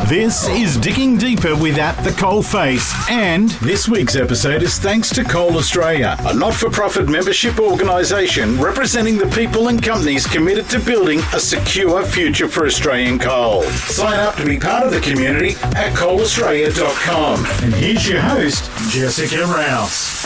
This is Digging Deeper with At the Coalface, and this week's episode is thanks to Coal Australia, a not-for-profit membership organisation representing the people and companies committed to building a secure future for Australian coal. Sign up to be part of the community at coalaustralia.com. And here's your host, Jessica Rouse.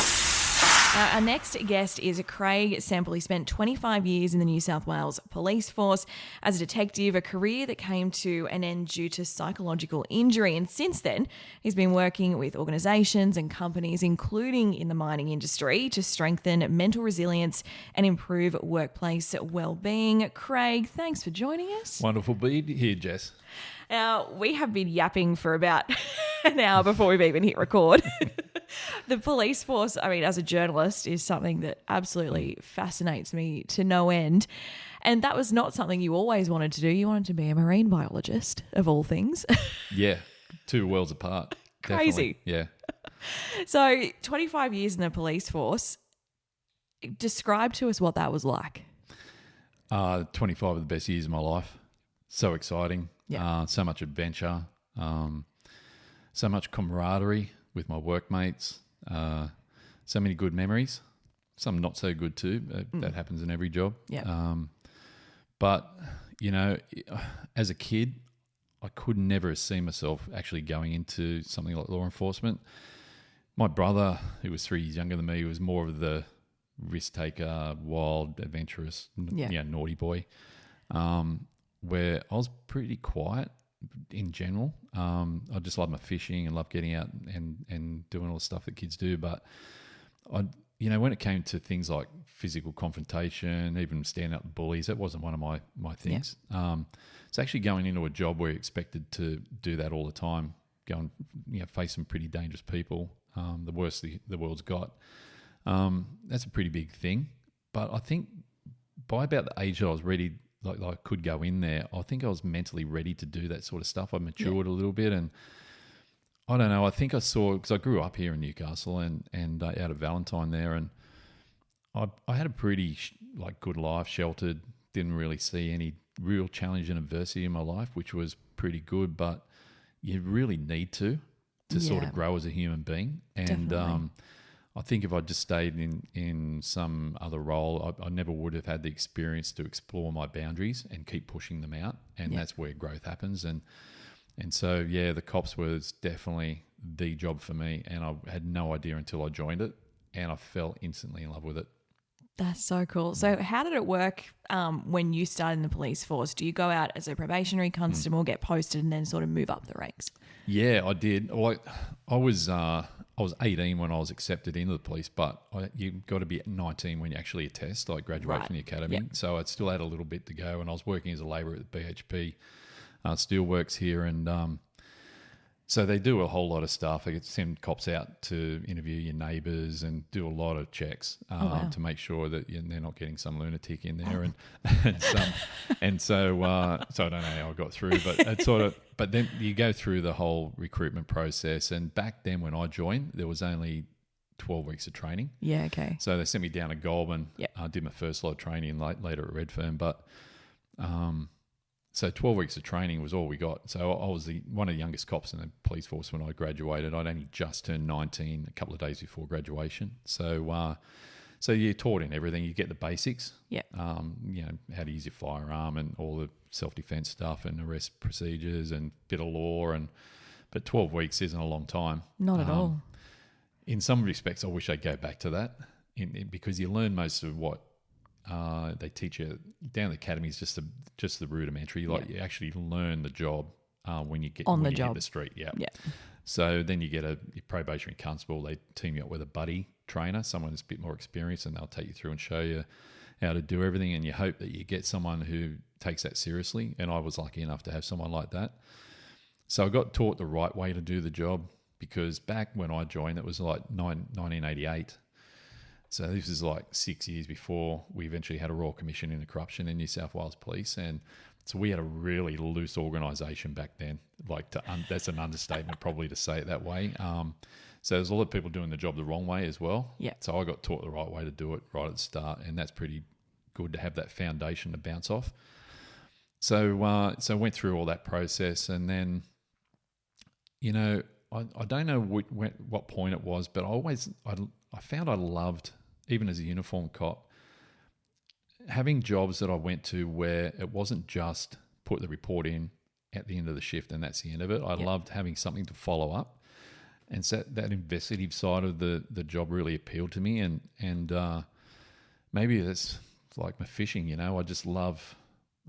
Our next guest is Craig Semple. He spent 25 years in the New South Wales Police Force as a detective, a career that came to an end due to psychological injury. And since then, he's been working with organisations and companies, including in the mining industry, to strengthen mental resilience and improve workplace wellbeing. Craig, thanks for joining us. Wonderful being here, Jess. Now, we have been yapping for about an hour before we've even hit record. The police force, I mean, as a journalist, is something that absolutely fascinates me to no end. And that was not something you always wanted to do. You wanted to be a marine biologist, of all things. Yeah, two worlds apart. Crazy. Definitely. Yeah. So 25 years in the police force. Describe to us what that was like. 25 of the best years of my life. So exciting. Yeah. So much adventure. So much camaraderie with my workmates. So many good memories. Some not so good too. That happens in every job. Yeah. But, you know, as a kid, I could never have seen myself actually going into something like law enforcement. My brother, who was 3 years younger than me, was more of the risk taker, wild, adventurous, naughty boy, where I was pretty quiet in general. I just love my fishing and love getting out and doing all the stuff that kids do. But when it came to things like physical confrontation, even standing up to bullies, that wasn't one of my things. Yeah. It's actually going into a job where you're expected to do that all the time, go and face some pretty dangerous people, the worst the world's got. That's a pretty big thing. But I think by about the age that I was ready, like I could go in there, I think I was mentally ready to do that sort of stuff. I matured a little bit, and I don't know, I think I saw, because I grew up here in Newcastle and out of Valentine there, and I had a pretty good life, sheltered, didn't really see any real challenge and adversity in my life, which was pretty good, but you really need to sort of grow as a human being. And I think if I just stayed in some other role, I never would have had the experience to explore my boundaries and keep pushing them out. And that's where growth happens. And so, the cops was definitely the job for me. And I had no idea until I joined it. And I fell instantly in love with it. That's so cool. So how did it work when you started in the police force? Do you go out as a probationary constable, get posted, and then sort of move up the ranks? Yeah, I did. I was 18 when I was accepted into the police, but you've got to be 19 when you actually attest, graduate from the academy. Yep. So I still had a little bit to go, and I was working as a labourer at the BHP Steelworks here, and so they do a whole lot of stuff. They send cops out to interview your neighbours and do a lot of checks to make sure that they're not getting some lunatic in there, so I don't know how I got through, but it's sort of. But then you go through the whole recruitment process, and back then when I joined, there was only 12 weeks of training. Yeah, okay. So they sent me down to Goulburn. I did my first lot of training later at Redfern, but so 12 weeks of training was all we got. So I was one of the youngest cops in the police force when I graduated. I'd only just turned 19 a couple of days before graduation. So you're taught in everything. You get the basics. Yeah. How to use your firearm and all the self-defense stuff and arrest procedures and bit of law. But 12 weeks isn't a long time. Not at all. In some respects, I wish I'd go back to that because you learn most of what they teach you down the academy is just the rudimentary. You actually learn the job when you get when you hit the street. Yeah. So then you get a probationary constable. They team you up with a buddy trainer, someone that's a bit more experienced, and they'll take you through and show you how to do everything. And you hope that you get someone who takes that seriously. And I was lucky enough to have someone like that. So I got taught the right way to do the job, because back when I joined, it was 1988. So this is 6 years before we eventually had a Royal Commission into Corruption in New South Wales Police. And so we had a really loose organisation back then. That's an understatement probably to say it that way. So there's a lot of people doing the job the wrong way as well. Yeah. So I got taught the right way to do it right at the start, and that's pretty good to have that foundation to bounce off. So I went through all that process, and then you know, I don't know what point it was, but I found I loved, even as a uniform cop, having jobs that I went to where it wasn't just put the report in at the end of the shift and that's the end of it. I loved having something to follow up. And so that investigative side of the job really appealed to me. And maybe that's like my fishing, you know. I just love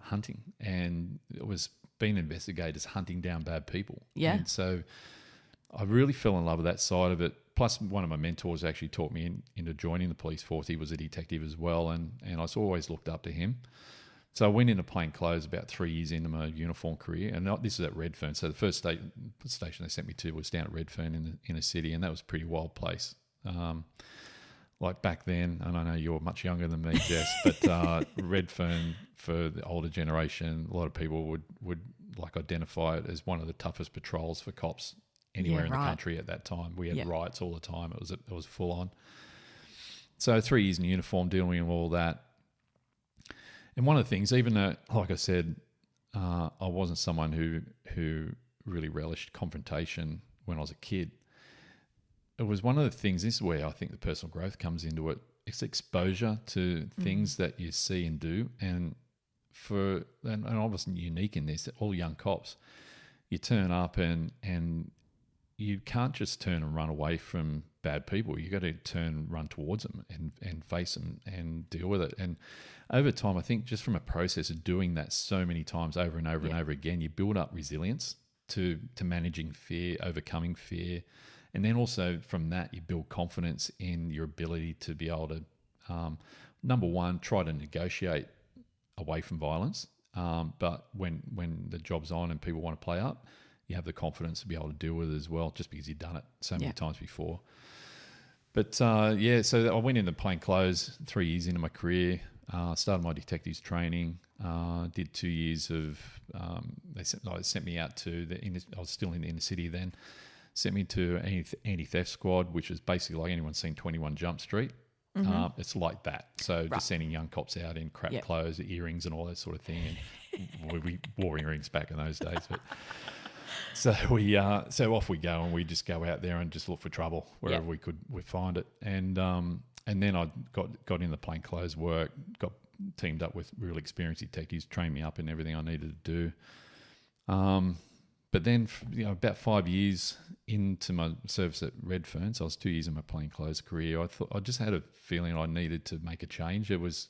hunting. And it was being investigators hunting down bad people. Yeah. And so I really fell in love with that side of it. Plus, one of my mentors actually taught me into joining the police force. He was a detective as well, and I always looked up to him. So I went into plain clothes about 3 years into my uniform career, and this is at Redfern. So the first station they sent me to was down at Redfern in the inner city, and that was a pretty wild place. Like back then, and I know you're much younger than me, Jess, but Redfern, for the older generation, a lot of people would like identify it as one of the toughest patrols for cops anywhere in the country at that time. We had riots all the time. It was full on. So 3 years in uniform, dealing with all that. And one of the things, even though, like I said, I wasn't someone who really relished confrontation when I was a kid, it was one of the things, this is where I think the personal growth comes into it. It's exposure to things that you see and do. And I wasn't unique in this, all young cops, you turn up and you can't just turn and run away from bad people. You got to run towards them and face them and deal with it. And over time, I think just from a process of doing that so many times over and over and over again, you build up resilience to managing fear, overcoming fear. And then also from that, you build confidence in your ability to be able to, number one, try to negotiate away from violence. But when the job's on and people want to play up, you have the confidence to be able to deal with it as well, just because you've done it so many times before. But so I went into plain clothes 3 years into my career, started my detectives training, did 2 years of, they sent me out to, I was still in the inner city then, sent me to anti-theft squad, which is basically like anyone seen 21 Jump Street. It's like that. So just sending young cops out in crap clothes, earrings and all that sort of thing. And we wore earrings back in those days, but... So off we go, and we just go out there and just look for trouble wherever we find it. And then I got in the plain clothes work, got teamed up with really experienced detectives, trained me up in everything I needed to do. But then, about 5 years into my service at Redfern, so I was 2 years in my plain clothes career, I just had a feeling I needed to make a change. It was,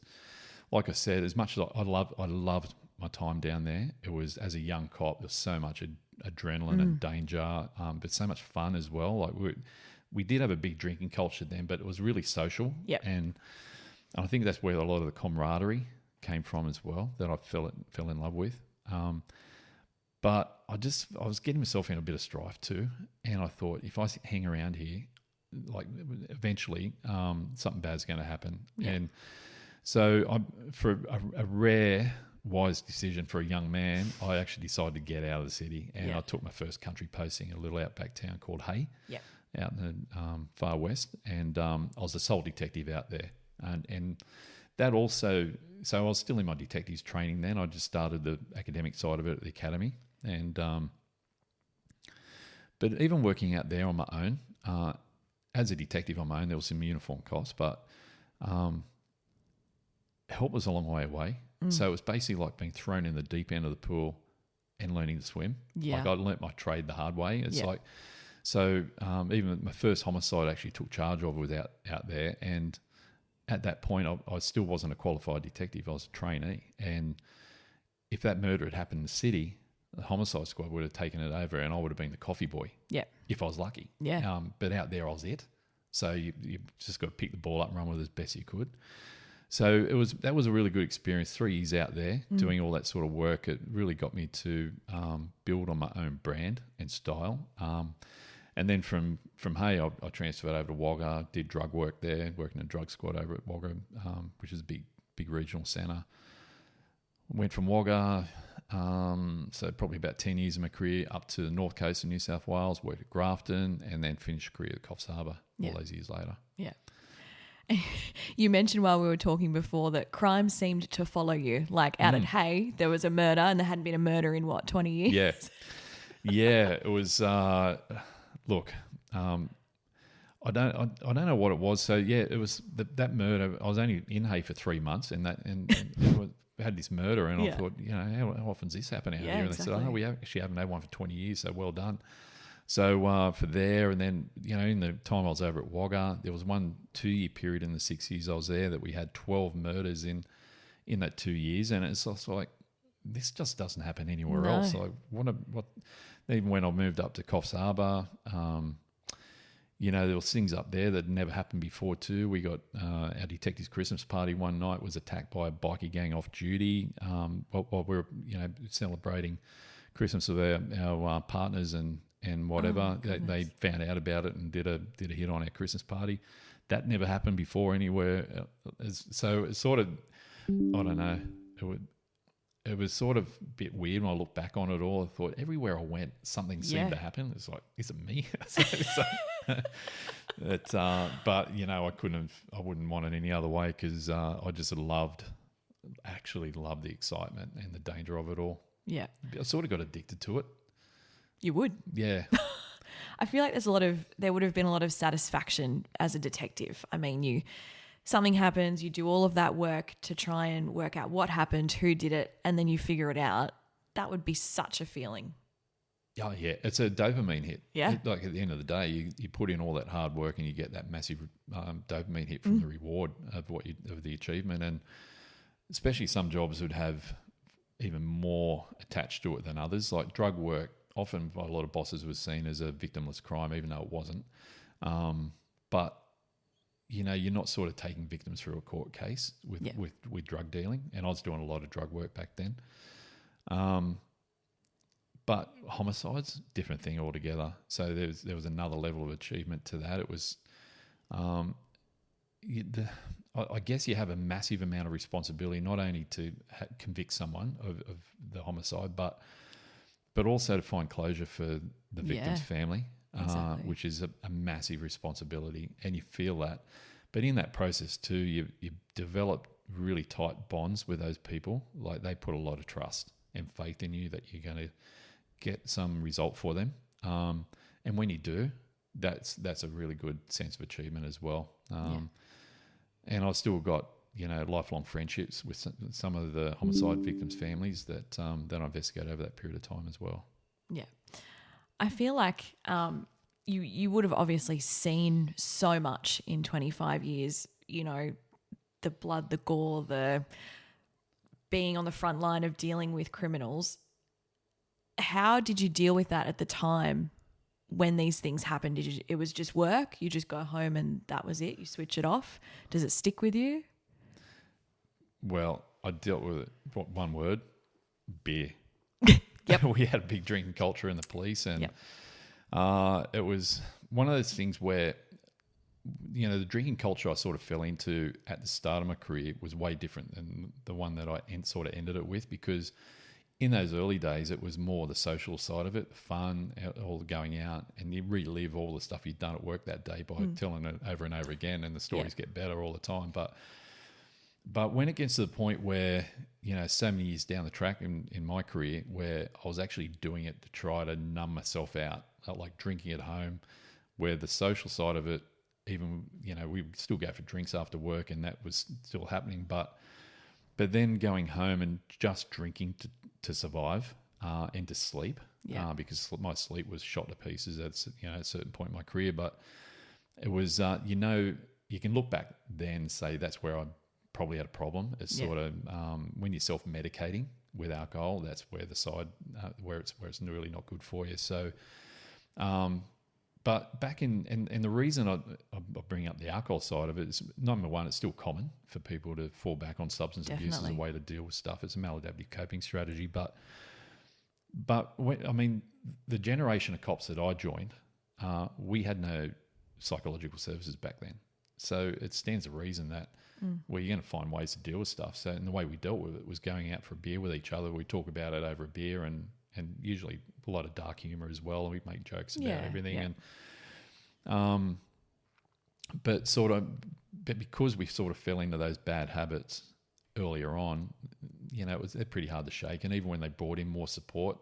like I said, as much as I loved my time down there, it was, as a young cop, there was so much adrenaline and danger, but so much fun as well. Like we did have a big drinking culture then, but it was really social. And I think that's where a lot of the camaraderie came from as well, that I fell in love with. But I was getting myself in a bit of strife too, and I thought, if I hang around here, like eventually something bad's going to happen. And so for a rare wise decision for a young man, I actually decided to get out of the city, and I took my first country posting in a little outback town called Hay, out in the far west, and I was a sole detective out there, and that also. So I was still in my detectives training then. I just started the academic side of it at the academy, and but even working out there on my own, as a detective on my own, there was some uniform costs, but help was a long way away. So it was basically like being thrown in the deep end of the pool and learning to swim. Like I learnt my trade the hard way. It's like, so even my first homicide I actually took charge of was out there. And at that point, I still wasn't a qualified detective. I was a trainee. And if that murder had happened in the city, the homicide squad would have taken it over, and I would have been the coffee boy. If I was lucky. But out there, I was it. So you just got to pick the ball up and run with it as best you could. So that was a really good experience. 3 years out there doing all that sort of work. It really got me to build on my own brand and style. And then from Hay, I transferred over to Wagga, did drug work there, working in a drug squad over at Wagga, which is a big regional centre. Went from Wagga, so probably about 10 years of my career, up to the north coast of New South Wales, worked at Grafton, and then finished a career at Coffs Harbour all those years later. You mentioned while we were talking before that crime seemed to follow you. Like out at Hay, there was a murder, and there hadn't been a murder in 20 years? Yeah, it was. Look, I don't know what it was. So yeah, it was that murder. I was only in Hay for 3 months, and we had this murder, and I thought, how often does this happen out here? And exactly. they said, we actually haven't had one for 20 years, so well done. So for there, and then in the time I was over at Wagga, there was 2-year period in the 6 years I was there that we had 12 murders in that 2 years, and it's just like, this just doesn't happen anywhere else. Like what? Even when I moved up to Coffs Harbour, there was things up there that never happened before too. We got our detectives' Christmas party one night was attacked by a bikie gang off duty while we were celebrating Christmas with our partners and whatever. They found out about it and did a hit on our Christmas party. That never happened before anywhere. So it's sort of, I don't know. It was sort of a bit weird when I look back on it all. I thought everywhere I went, something seemed to happen. It's like, is it me? But I wouldn't want it any other way because I just actually loved the excitement and the danger of it all. Yeah. I sort of got addicted to it. You would? Yeah. I feel like there would have been a lot of satisfaction as a detective. I mean, something happens, you do all of that work to try and work out what happened, who did it, and then you figure it out. That would be such a feeling. Oh, yeah. It's a dopamine hit. Yeah. Like at the end of the day, you put in all that hard work and you get that massive dopamine hit from the reward of the achievement. And especially some jobs would have even more attached to it than others. Like drug work, often by a lot of bosses was seen as a victimless crime, even though it wasn't. But you're not sort of taking victims through a court case with drug dealing. And I was doing a lot of drug work back then. But homicides, different thing altogether. So there was another level of achievement to that. It was, I guess you have a massive amount of responsibility, not only to convict someone of the homicide, but also to find closure for the victim's family. Exactly. Which is a massive responsibility, and you feel that. But in that process too, you develop really tight bonds with those people. Like they put a lot of trust and faith in you that you're going to get some result for them. And when you do, that's a really good sense of achievement as well. And I've still got lifelong friendships with some of the homicide victims' families that I investigate over that period of time as well. Yeah. I feel like you would have obviously seen so much in 25 years, the blood, the gore, the being on the front line of dealing with criminals. How did you deal with that at the time when these things happened? It was just work? You just go home and that was it? You switch it off? Does it stick with you? Well, I dealt with it, one word, beer. Yep. We had a big drinking culture in the police, and it was one of those things where, the drinking culture I sort of fell into at the start of my career was way different than the one that I sort of ended it with, because in those early days, it was more the social side of it, fun, all the going out, and you relive all the stuff you'd done at work that day by telling it over and over again, and the stories get better all the time. But when it gets to the point where, so many years down the track in my career, where I was actually doing it to try to numb myself out, like drinking at home, where the social side of it, even, we would still go for drinks after work, and that was still happening. But then going home and just drinking to survive and to sleep, because my sleep was shot to pieces at a certain point in my career. But it was, you can look back then and say that's where I probably had a problem. It's sort of when you're self-medicating with alcohol, that's where the side where it's really not good for you. So, but back in and the reason I bring up the alcohol side of it is, number one, it's still common for people to fall back on substance abuse as a way to deal with stuff. It's a maladaptive coping strategy, but the generation of cops that I joined, we had no psychological services back then. So it stands to reason that you're going to find ways to deal with stuff. So, and the way we dealt with it was going out for a beer with each other. We talk about it over a beer, and usually a lot of dark humor as well. And we make jokes about everything. Yeah. And but because we sort of fell into those bad habits earlier on, they're pretty hard to shake. And even when they brought in more support,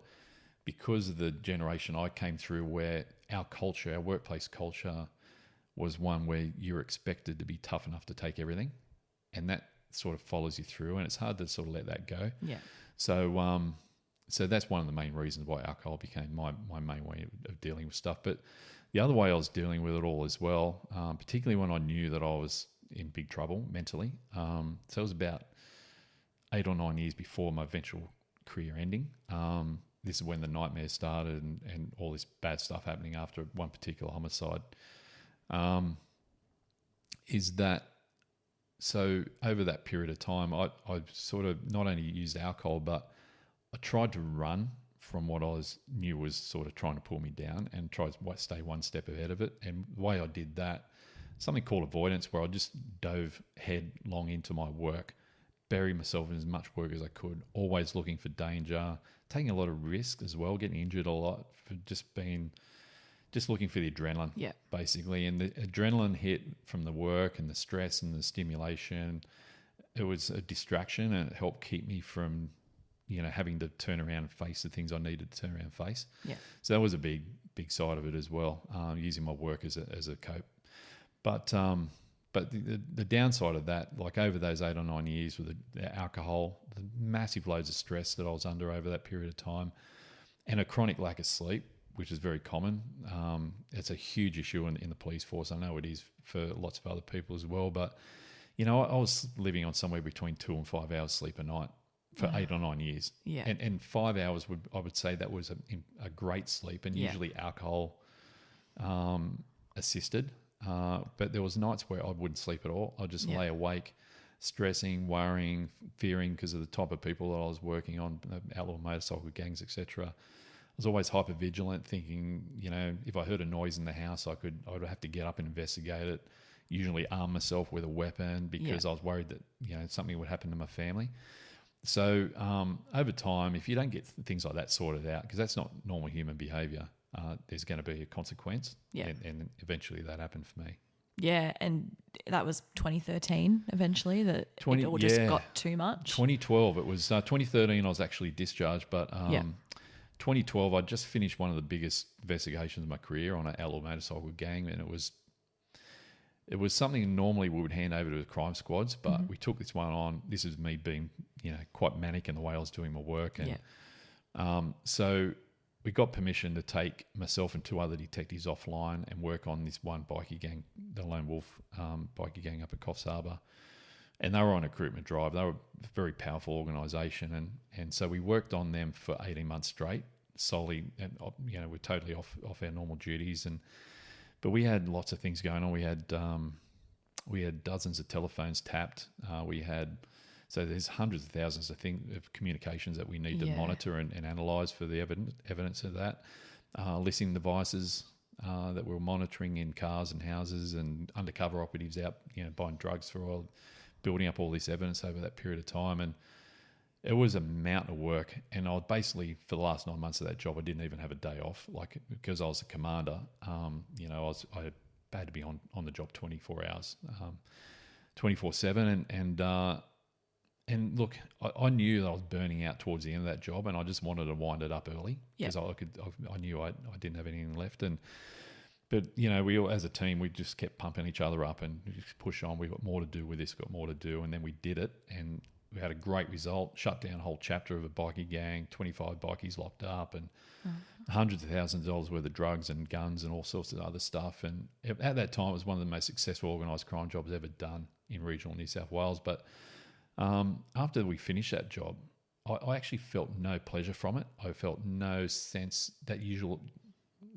because of the generation I came through, where our culture, our workplace culture, was one where you're expected to be tough enough to take everything, and that sort of follows you through, and it's hard to sort of let that go. Yeah. So so that's one of the main reasons why alcohol became my main way of dealing with stuff. But the other way I was dealing with it all as well, particularly when I knew that I was in big trouble mentally. So it was about 8 or 9 years before my eventual career ending. This is when the nightmare started and all this bad stuff happening after one particular homicide. Is that so over that period of time, I sort of not only used alcohol, but I tried to run from what I knew was sort of trying to pull me down and try to stay one step ahead of it. And the way I did that, something called avoidance, where I just dove headlong into my work, bury myself in as much work as I could, always looking for danger, taking a lot of risk as well, getting injured a lot, for just looking for the adrenaline, basically. And the adrenaline hit from the work and the stress and the stimulation, it was a distraction, and it helped keep me from, having to turn around and face the things I needed to turn around and face. Yeah. So that was a big side of it as well, using my work as a cope. But the downside of that, like over those 8 or 9 years with the alcohol, the massive loads of stress that I was under over that period of time, and a chronic lack of sleep, which is very common. It's a huge issue in the police force. I know it is for lots of other people as well. But, I was living on somewhere between 2 and 5 hours sleep a night for 8 or 9 years. Yeah. And 5 hours, I would say that was a great sleep, and usually alcohol assisted. But there was nights where I wouldn't sleep at all. I'd just lay awake, stressing, worrying, fearing because of the type of people that I was working on, outlaw motorcycle gangs, etc. I was always hyper vigilant, thinking, if I heard a noise in the house, I would have to get up and investigate it, usually arm myself with a weapon because I was worried that, something would happen to my family. So over time, if you don't get things like that sorted out, because that's not normal human behaviour, there's going to be a consequence. Yeah. And eventually that happened for me. Yeah, and that was 2013 eventually, that it all just got too much. 2012, it was 2013 I was actually discharged, but 2012 I just finished one of the biggest investigations of my career on an outlaw motorcycle gang, and it was something normally we would hand over to the crime squads, but we took this one on. This is me being, quite manic in the way I was doing my work. And so we got permission to take myself and 2 other detectives offline and work on this one bikie gang, the Lone Wolf bikie gang up at Coffs Harbour. And they were on a recruitment drive. They were a very powerful organisation. And so we worked on them for 18 months straight, solely, and, we're totally off our normal duties. But we had lots of things going on. We had dozens of telephones tapped. So there's hundreds of thousands, I think, of communications that we need to monitor and analyse for the evidence of that. Listening devices that we're monitoring in cars and houses, and undercover operatives out, buying drugs for oil, building up all this evidence over that period of time. And it was a mountain of work. And I basically, for the last 9 months of that job, I didn't even have a day off, because I was a commander. I had to be on the job 24 hours, 24/7. And look, I knew that I was burning out towards the end of that job, and I just wanted to wind it up early because I knew I didn't have anything left. But we all, as a team, we just kept pumping each other up and just push on. We got more to do with this, got more to do, and then we did it, and we had a great result. Shut down a whole chapter of a bikie gang, 25 bikies locked up, and hundreds of thousands of dollars worth of drugs and guns and all sorts of other stuff. And at that time, it was one of the most successful organised crime jobs ever done in regional New South Wales. But after we finished that job, I actually felt no pleasure from it. I felt no sense, that usual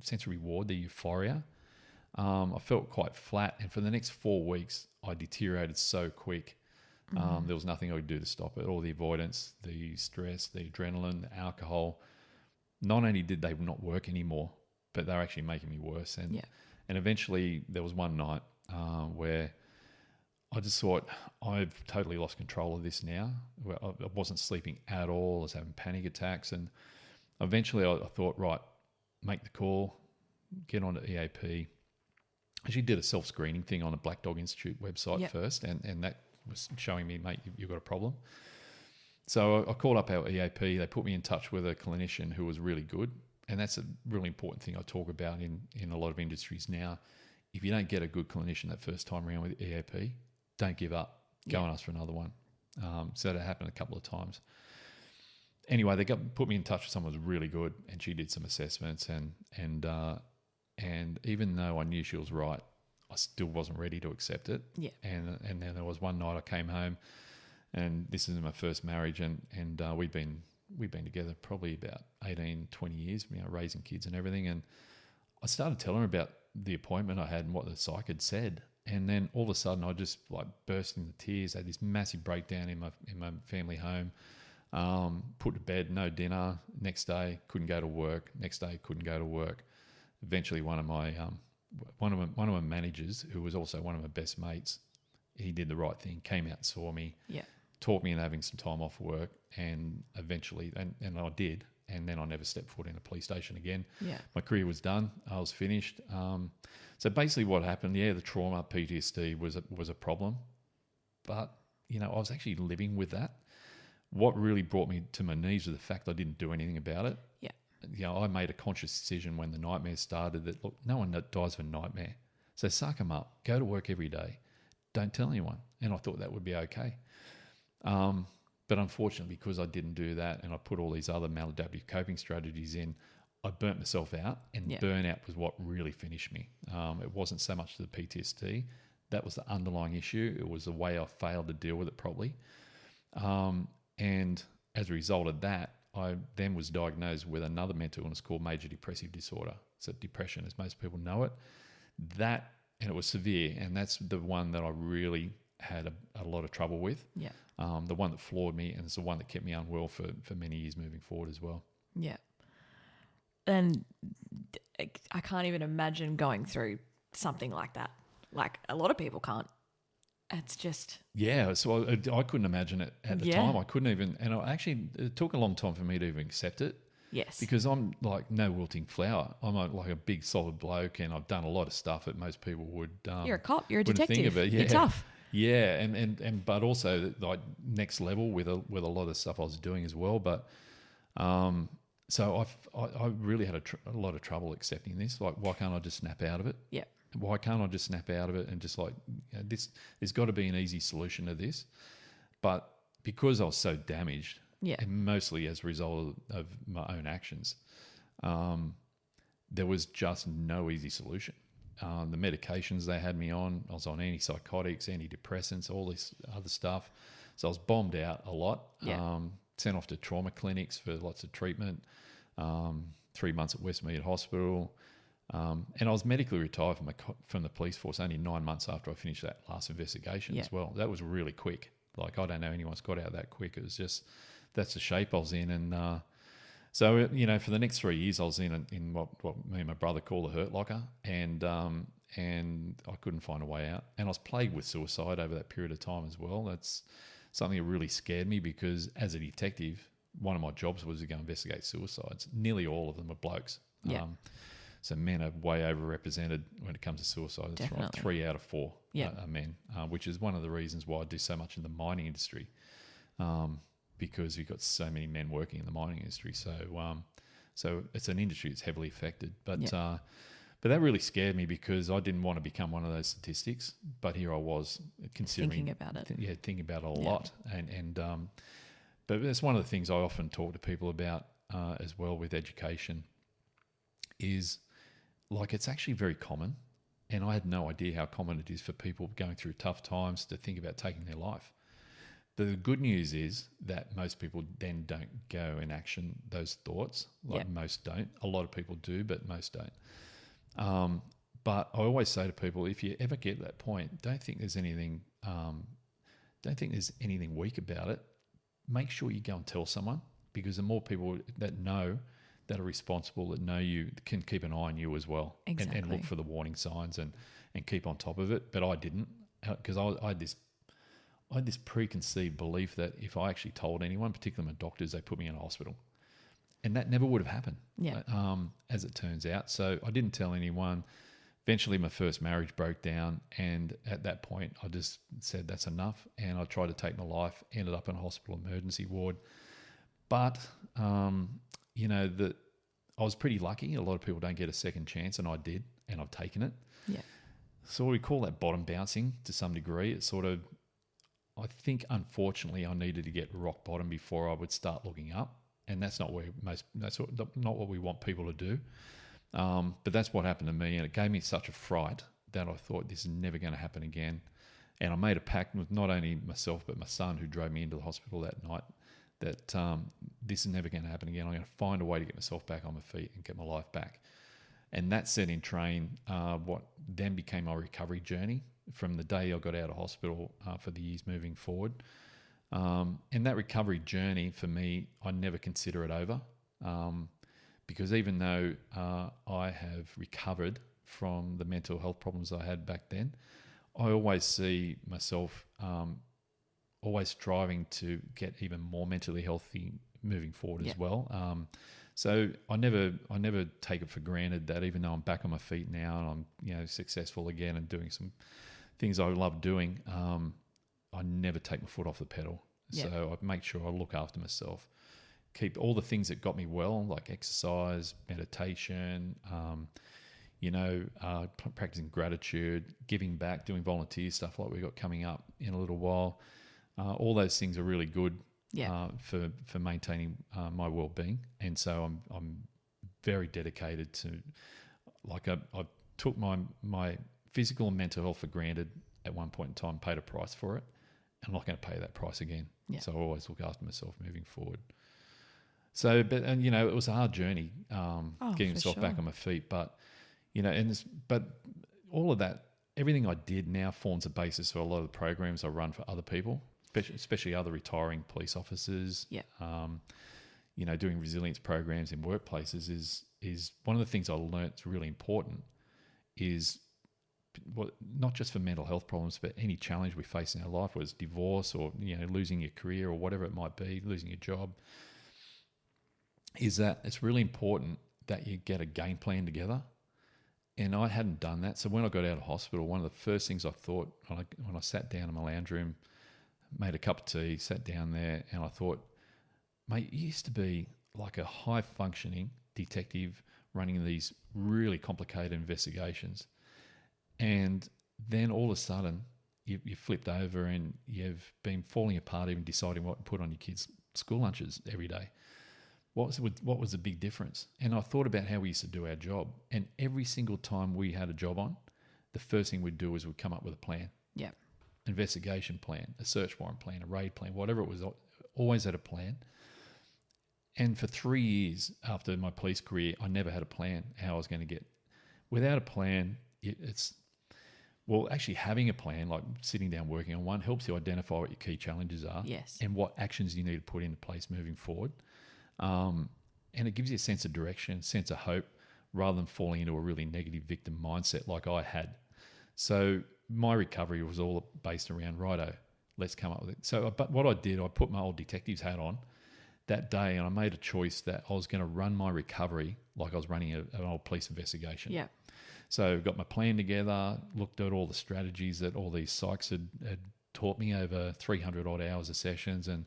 sense of reward, the euphoria. I felt quite flat. And for the next 4 weeks, I deteriorated so quick. There was nothing I could do to stop it. All the avoidance, the stress, the adrenaline, the alcohol. Not only did they not work anymore, but they were actually making me worse. And eventually there was one night where I just thought, I've totally lost control of this now. I wasn't sleeping at all. I was having panic attacks. And eventually I thought, right, make the call, get onto EAP. I actually did a self-screening thing on a Black Dog Institute website first, and that was showing me, mate, you've got a problem. So I called up our EAP. They put me in touch with a clinician who was really good. And that's a really important thing I talk about in a lot of industries now. If you don't get a good clinician that first time around with EAP, don't give up. Go and ask for another one. So that happened a couple of times. Anyway, they put me in touch with someone who was really good, and she did some assessments. And even though I knew she was right, I still wasn't ready to accept it. Yeah. And then there was one night I came home, and this is my first marriage, and we've been together probably about 18, 20 years, raising kids and everything. And I started telling her about the appointment I had and what the psych had said. And then all of a sudden I just like burst into tears, had this massive breakdown in my family home, put to bed, no dinner. Next day, couldn't go to work. Next day, couldn't go to work. Eventually one of my managers, who was also one of my best mates, he did the right thing, came out and saw me, taught me in having some time off work, and eventually, and I did, and then I never stepped foot in a police station again. Yeah. My career was done. I was finished. So basically what happened, the trauma, PTSD was a problem, but, I was actually living with that. What really brought me to my knees was the fact I didn't do anything about it. Yeah. I made a conscious decision when the nightmare started that, look, no one dies of a nightmare. So suck them up. Go to work every day. Don't tell anyone. And I thought that would be okay. But unfortunately, because I didn't do that and I put all these other maladaptive coping strategies in, I burnt myself out, and burnout was what really finished me. It wasn't so much the PTSD. That was the underlying issue. It was the way I failed to deal with it properly. And as a result of that, I then was diagnosed with another mental illness called major depressive disorder. So depression, as most people know it. And it was severe, and that's the one that I really had a lot of trouble with. Yeah. The one that floored me, and it's the one that kept me unwell for many years moving forward as well. Yeah. And I can't even imagine going through something like that. Like, a lot of people can't. It's just... Yeah, so I couldn't imagine it at the time. I couldn't even... And it took a long time for me to even accept it. Yes. Because I'm like no wilting flower. I'm like a big solid bloke, and I've done a lot of stuff that most people would... You're a cop. You're a wouldn't detective. think of it. Yeah. You're tough. Yeah, and but also like next level with a lot of stuff I was doing as well. But so I really had a lot of trouble accepting this. Like, why can't I just snap out of it? Yeah. Why can't I just snap out of it and just like, there's got to be an easy solution to this. But because I was so damaged, and mostly as a result of my own actions, there was just no easy solution. The medications they had me on, I was on antipsychotics, antidepressants, all this other stuff. So I was bombed out a lot, sent off to trauma clinics for lots of treatment, 3 months at Westmead Hospital. And I was medically retired from the police force only 9 months after I finished that last investigation as well. That was really quick. Like, I don't know anyone's got out that quick. It was just, that's the shape I was in. And so, for the next 3 years, I was in what me and my brother call the hurt locker. And I couldn't find a way out. And I was plagued with suicide over that period of time as well. That's something that really scared me, because as a detective, one of my jobs was to go investigate suicides. Nearly all of them are blokes. Yeah. So men are way overrepresented when it comes to suicide. It's Definitely. like 3 out of 4 Yeah. are men, which is one of the reasons why I do so much in the mining industry, because you've got so many men working in the mining industry. So it's an industry that's heavily affected. But that really scared me, because I didn't want to become one of those statistics. But here I was considering Thinking about it. Thinking about it a lot. But that's one of the things I often talk to people about as well with education is, like, it's actually very common, and I had no idea how common it is for people going through tough times to think about taking their life. The good news is that most people then don't go and action those thoughts. Most don't. A lot of people do, but most don't. But I always say to people, if you ever get to that point, don't think there's anything weak about it. Make sure you go and tell someone, because the more people that know, that are responsible, that know you, can keep an eye on you as well. Exactly. And look for the warning signs and keep on top of it. But I didn't, because I had this preconceived belief that if I actually told anyone, particularly my doctors, they put me in a hospital. And that never would have happened, as it turns out. So I didn't tell anyone. Eventually, my first marriage broke down, and at that point, I just said that's enough, and I tried to take my life. Ended up in a hospital emergency ward, but I was pretty lucky. A lot of people don't get a second chance, and I did, and I've taken it. Yeah. So we call that bottom bouncing to some degree. It's sort of, I think, unfortunately, I needed to get rock bottom before I would start looking up, and that's not not what we want people to do. But that's what happened to me, and it gave me such a fright that I thought this is never going to happen again. And I made a pact with not only myself but my son, who drove me into the hospital that night, that this is never going to happen again. I'm going to find a way to get myself back on my feet and get my life back. And that set in train what then became my recovery journey from the day I got out of hospital for the years moving forward. And that recovery journey, for me, I never consider it over. Because even though I have recovered from the mental health problems I had back then, I always see myself always striving to get even more mentally healthy moving forward as well. So I never take it for granted that even though I'm back on my feet now and I'm successful again and doing some things I love doing, I never take my foot off the pedal. So I make sure I look after myself. Keep all the things that got me well, like exercise, meditation, practicing gratitude, giving back, doing volunteer stuff like we got coming up in a little while. All those things are really good for maintaining my well-being, and so I'm very dedicated to. Like I took my physical and mental health for granted at one point in time, paid a price for it. I'm not going to pay that price again. So I always look after myself moving forward. So, it was a hard journey getting myself back on my feet. But, but all of that, everything I did now forms a basis for a lot of the programs I run for other people, especially other retiring police officers. Doing resilience programs in workplaces is one of the things I learned is really important. Is not just for mental health problems, but any challenge we face in our life, whether it's divorce or losing your career or whatever it might be, losing your job. Is that it's really important that you get a game plan together. And I hadn't done that. So when I got out of hospital, one of the first things I thought when I sat down in my lounge room, made a cup of tea, sat down there, and I thought, mate, you used to be like a high-functioning detective running these really complicated investigations. And then all of a sudden, you flipped over and you've been falling apart even deciding what to put on your kids' school lunches every day. What was the big difference? And I thought about how we used to do our job. And every single time we had a job on, the first thing we'd do is we'd come up with a plan. Yeah. Investigation plan, a search warrant plan, a raid plan, whatever it was, always had a plan. And for 3 years after my police career, I never had a plan how I was going to get. Without a plan, actually having a plan, like sitting down working on one, helps you identify what your key challenges are and what actions you need to put into place moving forward. And it gives you a sense of direction, sense of hope, rather than falling into a really negative victim mindset like I had. So my recovery was all based around, righto, let's come up with it. So, but what I did, I put my old detective's hat on that day, and I made a choice that I was going to run my recovery like I was running an old police investigation. Yeah. So got my plan together, looked at all the strategies that all these psychs had taught me over 300 odd hours of sessions, and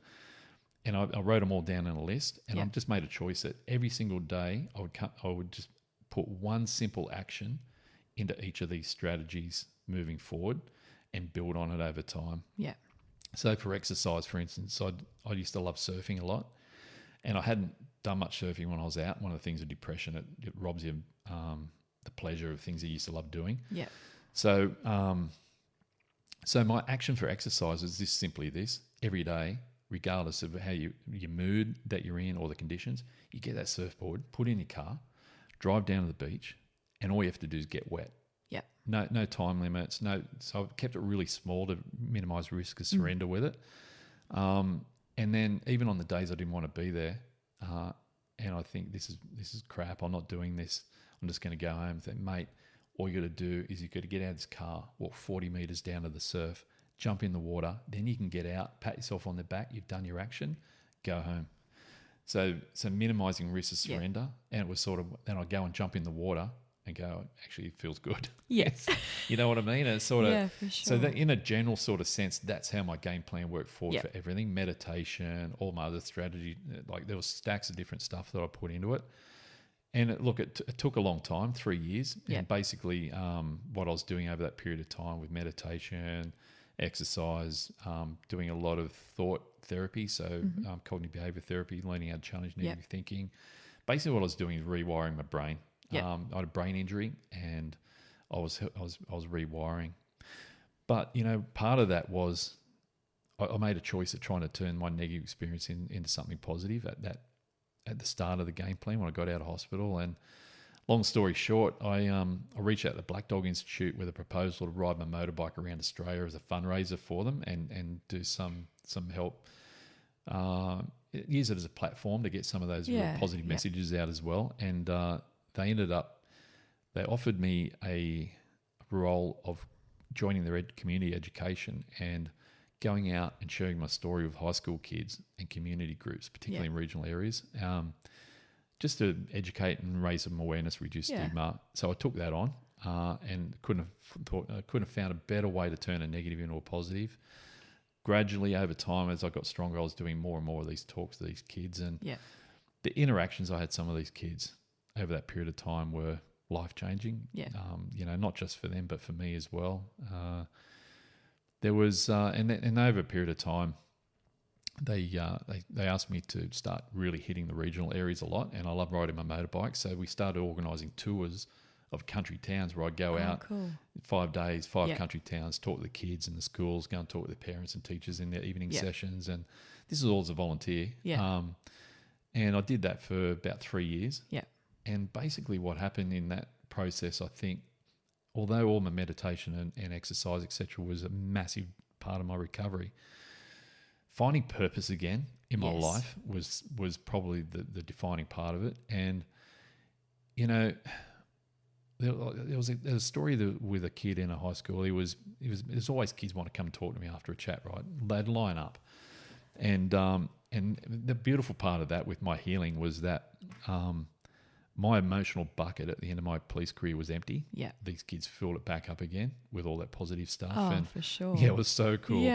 I wrote them all down in a list, and I just made a choice that every single day I would just put one simple action into each of these strategies moving forward and build on it over time. Yeah. So for exercise, for instance, I used to love surfing a lot, and I hadn't done much surfing when I was out. One of the things of depression, it robs you the pleasure of things you used to love doing. Yeah. So so my action for exercise is simply this: every day, regardless of how your mood that you're in or the conditions, you get that surfboard, put it in your car, drive down to the beach, and all you have to do is get wet. Yeah. No time limits. So I've kept it really small to minimise risk of surrender with it. And then even on the days I didn't want to be there, and I think this is crap, I'm not doing this, I'm just going to go home and think, mate, all you got to do is you got to get out of this car, walk 40 metres down to the surf, jump in the water, then you can get out, pat yourself on the back, you've done your action, go home. So minimising risk of surrender, and it was sort of, then I'd go and jump in the water, and go, actually, it feels good. Yes. You know what I mean? And it's sort of, Yeah, for sure. so that in a general sort of sense, that's how my game plan worked forward Yep. for everything, meditation, all my other strategy. Like there was stacks of different stuff that I put into it. And it took a long time, 3 years. Yep. And basically what I was doing over that period of time with meditation, exercise, doing a lot of thought therapy, so cognitive behavior therapy, learning how to challenge negative thinking. Basically what I was doing is rewiring my brain. Yep. I had a brain injury and I was rewiring. But, you know, part of that was I made a choice of trying to turn my negative experience into something positive at the start of the game plan when I got out of hospital. And long story short, I reached out to the Black Dog Institute with a proposal to ride my motorbike around Australia as a fundraiser for them and do some help. Use it as a platform to get some of those real positive messages out as well. And they offered me a role of joining their community education and going out and sharing my story with high school kids and community groups, particularly in regional areas, just to educate and raise some awareness, reduce stigma. So I took that on and couldn't have found a better way to turn a negative into a positive. Gradually over time, as I got stronger, I was doing more and more of these talks to these kids, and the interactions I had some of these kids over that period of time were life-changing. You know, not just for them, but for me as well. There was, and over a period of time, they asked me to start really hitting the regional areas a lot, and I love riding my motorbike. So we started organising tours of country towns where I'd go out 5 days, country towns, talk to the kids in the schools, go and talk to the parents and teachers in their evening sessions, and this is all as a volunteer. And I did that for about 3 years. And basically what happened in that process, I think, although all my meditation and exercise, etc., was a massive part of my recovery, finding purpose again in my life was probably the defining part of it. And, you know, there was a story with a kid in a high school. There's always kids want to come and talk to me after a chat, right? They'd line up. And the beautiful part of that with my healing was that my emotional bucket at the end of my police career was empty. These kids filled it back up again with all that positive stuff. And for sure. Yeah, it was so cool.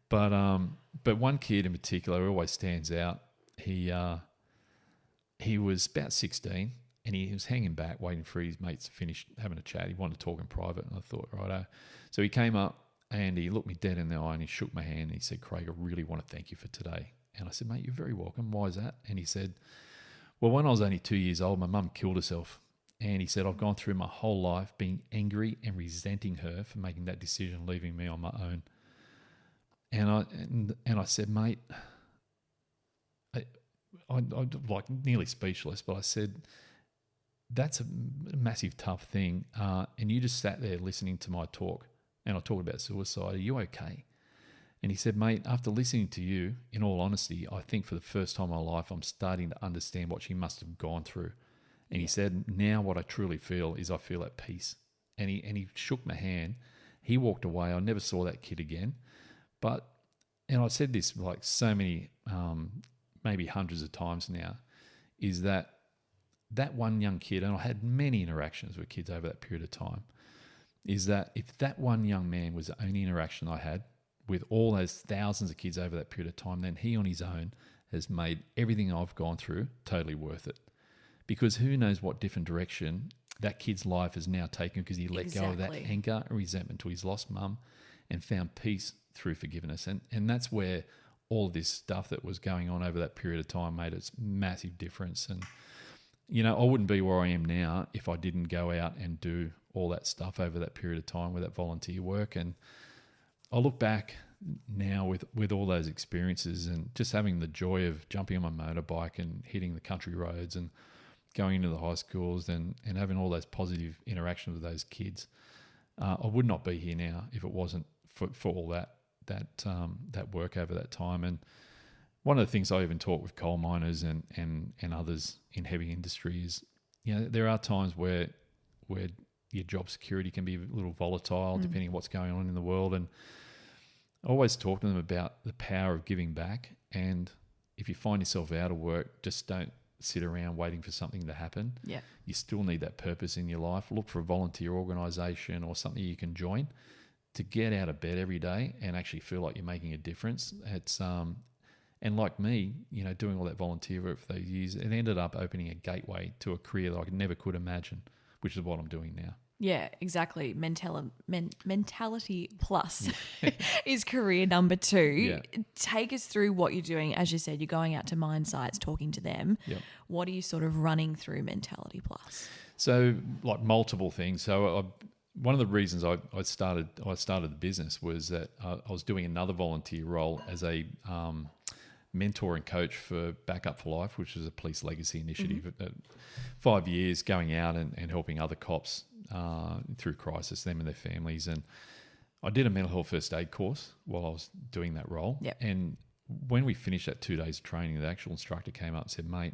But one kid in particular who always stands out. He was about 16 and he was hanging back waiting for his mates to finish having a chat. He wanted to talk in private, and I thought, righto. So he came up and he looked me dead in the eye and he shook my hand and he said, "Craig, I really want to thank you for today." And I said, "Mate, you're very welcome. Why is that?" And he said, "Well, when I was only 2 years old, my mum killed herself." And he said, "I've gone through my whole life being angry and resenting her for making that decision, leaving me on my own." And I said, "Mate," I'm like nearly speechless, but I said, "That's a massive tough thing. And you just sat there listening to my talk, and I talked about suicide. Are you okay?" And he said, "Mate, after listening to you, in all honesty, I think for the first time in my life, I'm starting to understand what she must have gone through." And he said, "Now what I truly feel is I feel at peace." And he shook my hand. He walked away. I never saw that kid again. But, and I've said this like so many, maybe hundreds of times now, is that one young kid, and I had many interactions with kids over that period of time, is that if that one young man was the only interaction I had with all those thousands of kids over that period of time, then he on his own has made everything I've gone through totally worth it. Because who knows what different direction that kid's life has now taken because he let go of that anger and resentment to his lost mum and found peace through forgiveness. And that's where all this stuff that was going on over that period of time made a massive difference. And, you know, I wouldn't be where I am now if I didn't go out and do all that stuff over that period of time with that volunteer work. And I look back now with all those experiences and just having the joy of jumping on my motorbike and hitting the country roads and going into the high schools and having all those positive interactions with those kids. I would not be here now if it wasn't for all that work over that time. And one of the things I even talk with coal miners and others in heavy industry is, you know, there are times where your job security can be a little volatile depending on what's going on in the world. And I always talk to them about the power of giving back. And if you find yourself out of work, just don't sit around waiting for something to happen. Yeah. You still need that purpose in your life. Look for a volunteer organisation or something you can join to get out of bed every day and actually feel like you're making a difference. It's and like me, doing all that volunteer work for those years, it ended up opening a gateway to a career that I never could imagine, which is what I'm doing now. Yeah, exactly. Mentality plus is career number 2. Yeah. Take us through what you're doing. As you said, you're going out to mine sites, talking to them. Yep. What are you sort of running through Mentality Plus? So, like multiple things. So, one of the reasons I started the business was that I was doing another volunteer role as a mentor and coach for Back Up for Life, which is a police legacy initiative. 5 years going out and helping other cops through crisis, them and their families. And I did a mental health first aid course while I was doing that role. Yep. And when we finished that 2 days of training, the actual instructor came up and said, "Mate,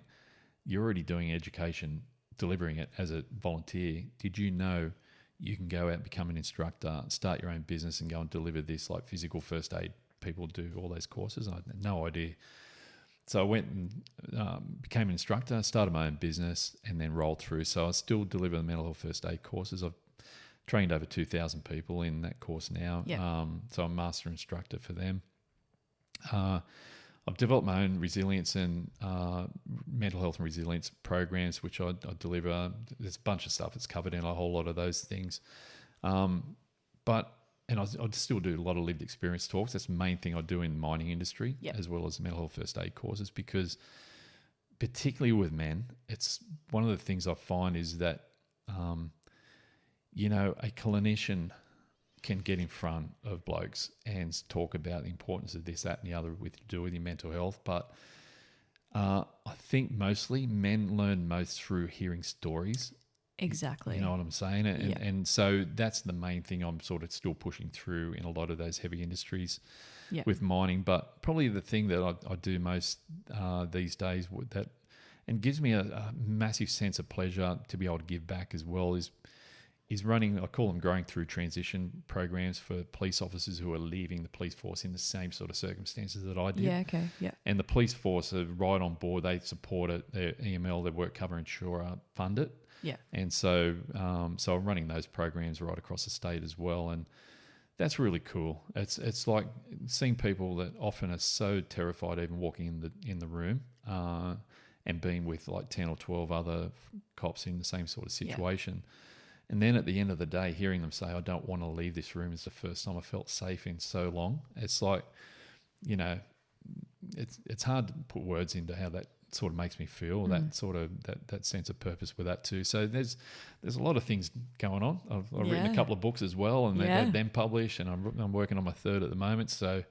you're already doing education, delivering it as a volunteer. Did you know you can go out and become an instructor, start your own business and go and deliver this like physical first aid? People do all those courses." I had no idea. So I went and became an instructor, started my own business, and then rolled through. So I still deliver the mental health first aid courses. I've trained over 2,000 people in that course now. Yep. So I'm a master instructor for them. I've developed my own resilience and mental health and resilience programs, which I deliver. There's a bunch of stuff that's covered in a whole lot of those things. And I'd still do a lot of lived experience talks. That's the main thing I do in the mining industry, Yep. as well as mental health first aid courses, because particularly with men, it's one of the things I find is that, a clinician can get in front of blokes and talk about the importance of this, that and the other to do with your mental health. But I think mostly men learn most through hearing stories. Exactly. You know what I'm saying? And so that's the main thing I'm sort of still pushing through in a lot of those heavy industries with mining. But probably the thing that I do most these days and gives me a massive sense of pleasure to be able to give back as well is running, I call them growing through transition programs for police officers who are leaving the police force in the same sort of circumstances that I did. Yeah, okay, yeah. And the police force are right on board. They support it. Their EML, their work cover insurer, fund it. Yeah. And so I'm running those programs right across the state as well. And that's really cool. It's like seeing people that often are so terrified even walking in the room and being with like 10 or 12 other cops in the same sort of situation. Yeah. And then at the end of the day, hearing them say, "I don't want to leave this room," is the first time I felt safe in so long. It's like, it's hard to put words into how that sort of makes me feel, that sort of that sense of purpose with that too. So there's a lot of things going on. I've written a couple of books as well, and they've had them published, and I'm working on my third at the moment. So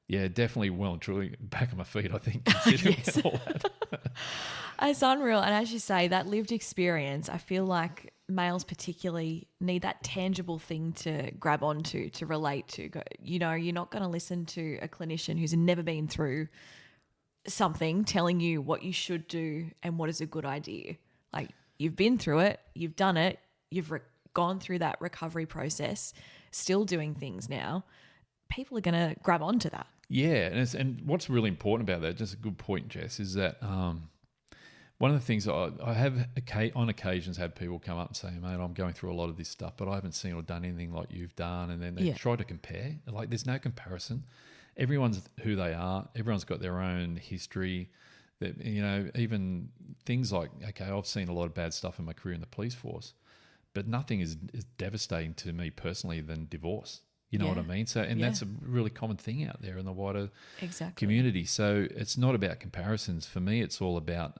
yeah, definitely well and truly back on my feet, I think, considering all that. It's unreal. And as you say, that lived experience, I feel like males particularly need that tangible thing to grab onto, to relate to. You're not going to listen to a clinician who's never been through something telling you what you should do and what is a good idea. Like, you've been through it, you've done it, you've gone through that recovery process, still doing things now. People are going to grab onto that. Yeah, and what's really important about that, just a good point, Jess, is that one of the things I have on occasions had people come up and say, "Mate, I'm going through a lot of this stuff, but I haven't seen or done anything like you've done." And then they try to compare. Like, there's no comparison. Everyone's who they are. Everyone's got their own history. That, even things like, okay, I've seen a lot of bad stuff in my career in the police force, but nothing is devastating to me personally than divorce. You know what I mean? So, and that's a really common thing out there in the wider community. So it's not about comparisons. For me, it's all about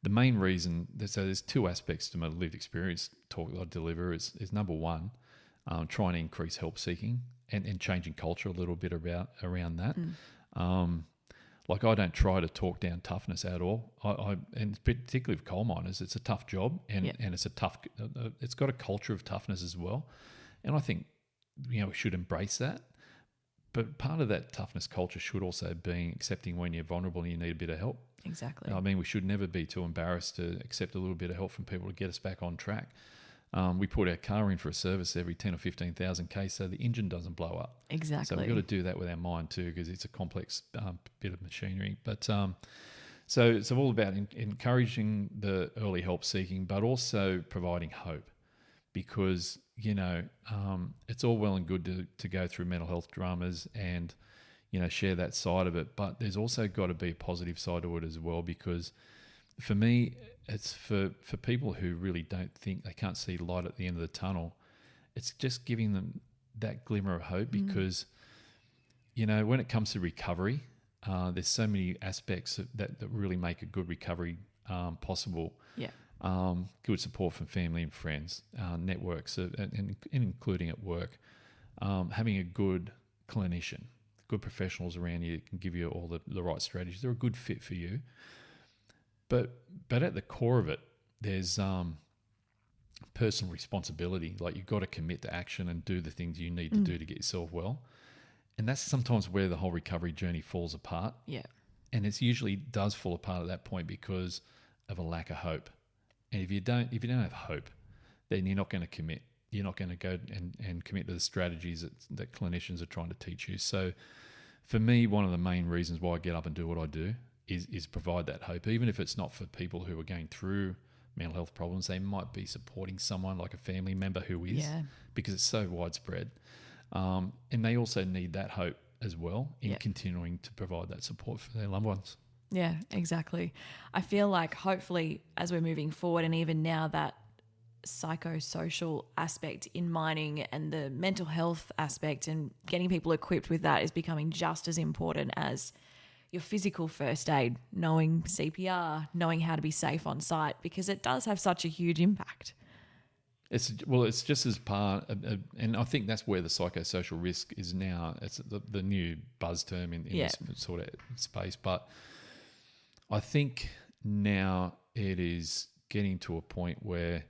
the main reason. So there's two aspects to my lived experience talk that I deliver. Is number one, trying to increase help seeking and changing culture a little bit around that. Like, I don't try to talk down toughness at all. And particularly with coal miners, it's a tough job, and it's it's got a culture of toughness as well. And I think, we should embrace that. But part of that toughness culture should also be accepting when you're vulnerable and you need a bit of help. Exactly. I mean, we should never be too embarrassed to accept a little bit of help from people to get us back on track. We put our car in for a service every 10 or 15,000 K so the engine doesn't blow up. Exactly. So we've got to do that with our mind too, because it's a complex bit of machinery. But So it's all about encouraging the early help seeking, but also providing hope, because, it's all well and good to go through mental health dramas and, share that side of it. But there's also got to be a positive side to it as well, because for me, it's for people who really don't think, they can't see light at the end of the tunnel. It's just giving them that glimmer of hope, because, when it comes to recovery, there's so many aspects that really make a good recovery possible. Yeah. Good support from family and friends, networks, and including at work. Having a good clinician, good professionals around you that can give you all the right strategies. They're a good fit for you. But at the core of it, there's personal responsibility. Like, you've got to commit to action and do the things you need to do to get yourself well. And that's sometimes where the whole recovery journey falls apart. Yeah. And it usually does fall apart at that point because of a lack of hope. And if you don't have hope, then you're not going to commit. You're not going to go and commit to the strategies that clinicians are trying to teach you. So for me, one of the main reasons why I get up and do what I do is provide that hope. Even if it's not for people who are going through mental health problems, they might be supporting someone like a family member who is, because it's so widespread. And they also need that hope as well in continuing to provide that support for their loved ones. Yeah, exactly. I feel like hopefully as we're moving forward, and even now, that psychosocial aspect in mining and the mental health aspect and getting people equipped with that is becoming just as important as your physical first aid, knowing CPR, knowing how to be safe on site, because it does have such a huge impact. It's just as part of, and I think that's where the psychosocial risk is now. It's the new buzz term in this sort of space. But I think now it is getting to a point where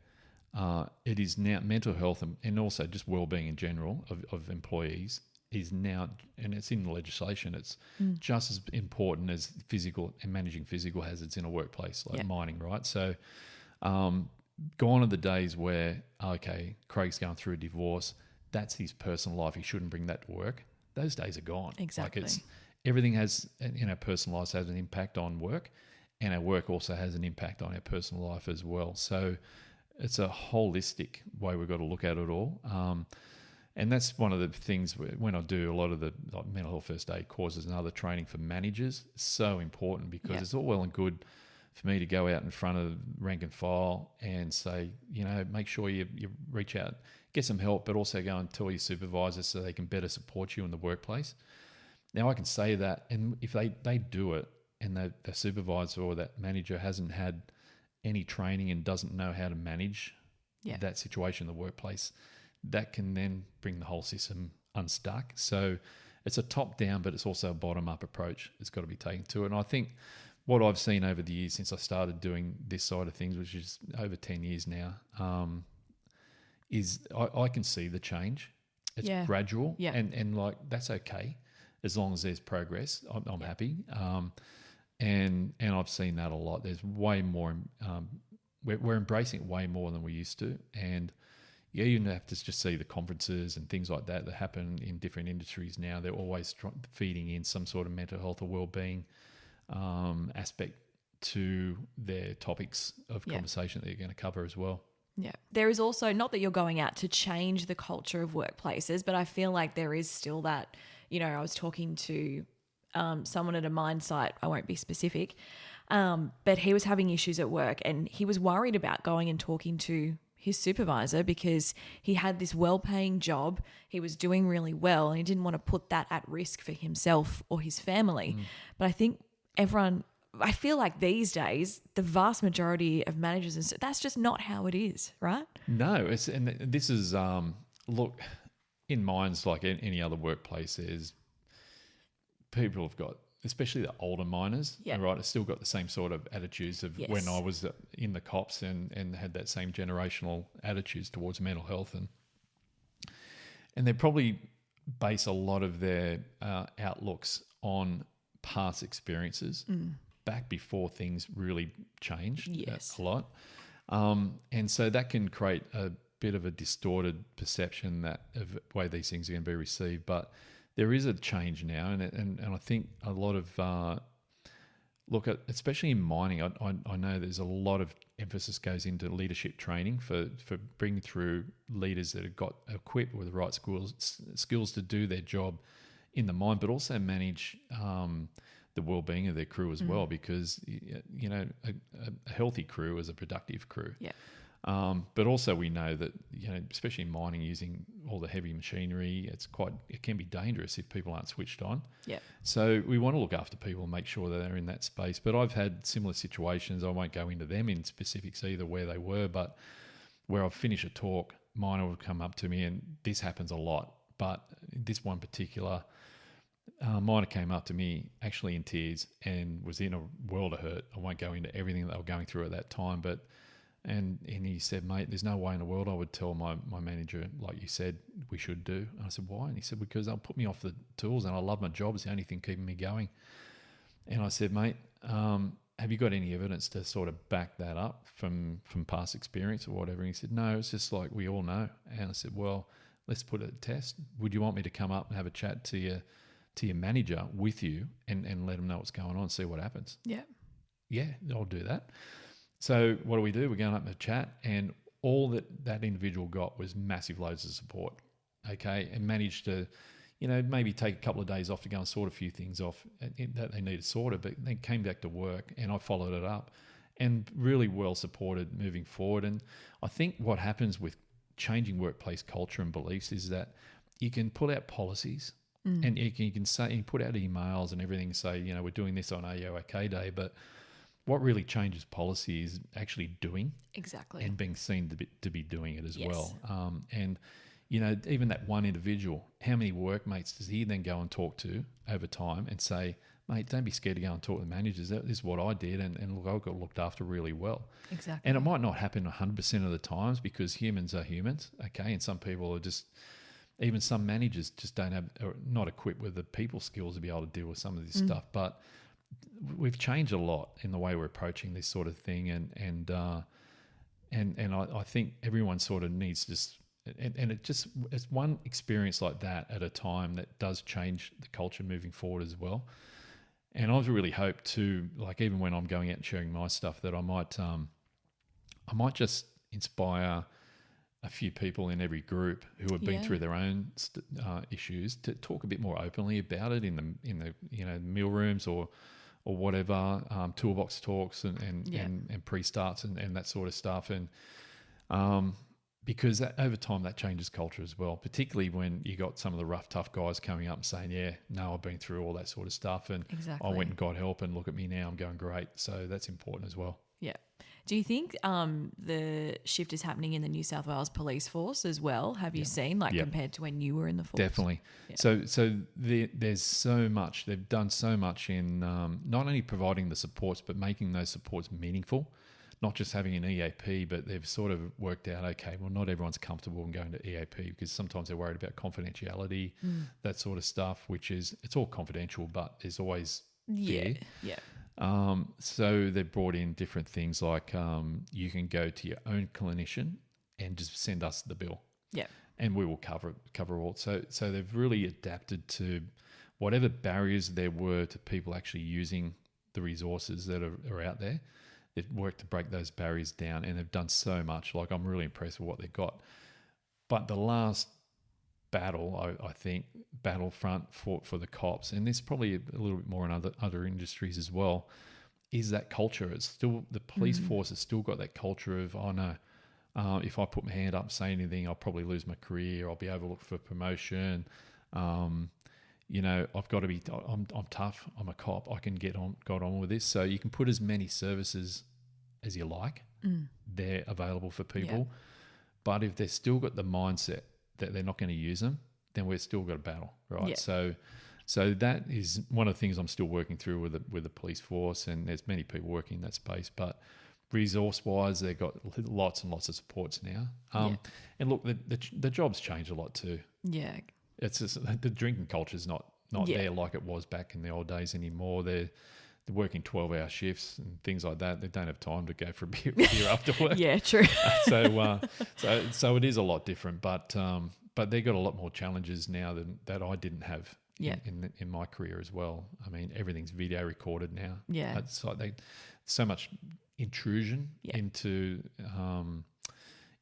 it is now mental health and also just wellbeing in general of employees is now, and it's in the legislation, it's just as important as physical and managing physical hazards in a workplace like mining, right? So gone are the days where, okay, Craig's going through a divorce, that's his personal life, he shouldn't bring that to work. Those days are gone. Exactly. Like, everything has, our personal lives has an impact on work, and our work also has an impact on our personal life as well. So it's a holistic way we've got to look at it all. And that's one of the things when I do a lot of the mental health first aid courses and other training for managers, it's so important, because it's all well and good for me to go out in front of rank and file and say, make sure you reach out, get some help, but also go and tell your supervisors so they can better support you in the workplace. Now, I can say that, and if they do it and the supervisor or that manager hasn't had any training and doesn't know how to manage that situation in the workplace, that can then bring the whole system unstuck. So it's a top-down, but it's also a bottom-up approach that's got to be taken to it. And I think what I've seen over the years since I started doing this side of things, which is over 10 years now, is I can see the change. It's gradual, and like, that's okay as long as there's progress. I'm happy, and I've seen that a lot. There's way more. We're embracing it way more than we used to, and you have to just see the conferences and things like that happen in different industries now. They're always feeding in some sort of mental health or wellbeing aspect to their topics of conversation that you're going to cover as well. Yeah. There is also, not that you're going out to change the culture of workplaces, but I feel like there is still that, I was talking to someone at a mine site, I won't be specific, but he was having issues at work and he was worried about going and talking to his supervisor because he had this well-paying job, he was doing really well, and he didn't want to put that at risk for himself or his family. But I think I feel like these days, the vast majority of managers, that's just not how it is, right? No, and this is, look, in mines like any other workplace, there's people have got, especially the older miners, right, have still got the same sort of attitudes of when I was in the cops and had that same generational attitudes towards mental health. And they probably base a lot of their outlooks on past experiences back before things really changed a lot. And so that can create a bit of a distorted perception of the way these things are going to be received. But there is a change now, and I think a lot of look at, especially in mining, I know there's a lot of emphasis goes into leadership training for bringing through leaders that have got equipped with the right skills to do their job in the mine, but also manage the well-being of their crew as well, because a healthy crew is a productive crew. Yeah. But also we know that, especially in mining, using all the heavy machinery, it can be dangerous if people aren't switched on. Yeah. So we want to look after people and make sure that they're in that space. But I've had similar situations. I won't go into them in specifics either where they were, but where I've finished a talk, miner will come up to me, and this happens a lot. But this one particular miner came up to me actually in tears and was in a world of hurt. I won't go into everything that they were going through at that time, but and he said, mate, there's no way in the world I would tell my manager, like you said, we should do. And I said, why? And he said, because they'll put me off the tools and I love my job. It's the only thing keeping me going. And I said, mate, have you got any evidence to sort of back that up from past experience or whatever? And he said, no, it's just like we all know. And I said, well, let's put it to test. Would you want me to come up and have a chat to your manager with you and let them know what's going on, see what happens? Yeah. Yeah, I'll do that. So what do? We're going up in a chat, and all that individual got was massive loads of support, okay, and managed to, maybe take a couple of days off to go and sort a few things off that they needed sorted, but then came back to work, and I followed it up, and really well supported moving forward. And I think what happens with changing workplace culture and beliefs is that you can put out policies, and you can say, you put out emails and everything, say, we're doing this on AOK Day, but what really changes policy is actually doing exactly and being seen to be doing it as Yes. well. And even that one individual, how many workmates does he then go and talk to over time and say, mate, don't be scared to go and talk to the managers. This is what I did, and look, I got looked after really well. Exactly. And it might not happen 100% of the times because humans are humans, okay? And some people are just, even some managers just don't have, are not equipped with the people skills to be able to deal with some of this stuff. But we've changed a lot in the way we're approaching this sort of thing, and I think everyone sort of needs to just, and it's one experience like that at a time that does change the culture moving forward as well. And I really hope to, like, even when I'm going out and sharing my stuff, that I might just inspire a few people in every group who have been through their own issues to talk a bit more openly about it in the meal rooms or whatever, toolbox talks and pre-starts and that sort of stuff. And because over time that changes culture as well, particularly when you got some of the rough, tough guys coming up and saying, yeah, no, I've been through all that sort of stuff, and Exactly. I went and got help, and look at me now, I'm going great. So that's important as well. Yeah. Do you think the shift is happening in the New South Wales police force as well? Have you seen, compared to when you were in the force? Definitely. Yeah. So there's so much. They've done so much in not only providing the supports, but making those supports meaningful. Not just having an EAP, but they've sort of worked out, okay, well, not everyone's comfortable in going to EAP because sometimes they're worried about confidentiality, that sort of stuff, which is, it's all confidential, but there's always fear. Yeah. So they've brought in different things like you can go to your own clinician and just send us the bill. Yeah. And we will cover all. So they've really adapted to whatever barriers there were to people actually using the resources that are out there. They've worked to break those barriers down, and they've done so much. Like, I'm really impressed with what they've got. But the last battle, I think, battlefront for the cops, and there's probably a little bit more in other industries as well, is that culture. It's still, the police force has still got that culture of, oh no, if I put my hand up and say anything, I'll probably lose my career, I'll be overlooked for promotion. I've got to be, I'm tough, I'm a cop, I can get on with this. So you can put as many services as you like, they're available for people. Yeah. But if they've still got the mindset that they're not going to use them, then we've still got a battle, right? Yeah. So that is one of the things I'm still working through with the police force, and there's many people working in that space. But resource-wise, they've got lots and lots of supports now. And look, the job's changed a lot too. Yeah. It's just, the drinking culture's not there like it was back in the old days anymore. They're working 12-hour shifts and things like that. They don't have time to go for a beer after work. Yeah, true. So it is a lot different, but they've got a lot more challenges now that I didn't have in my career as well. I mean, everything's video recorded now. Yeah. It's like so much intrusion into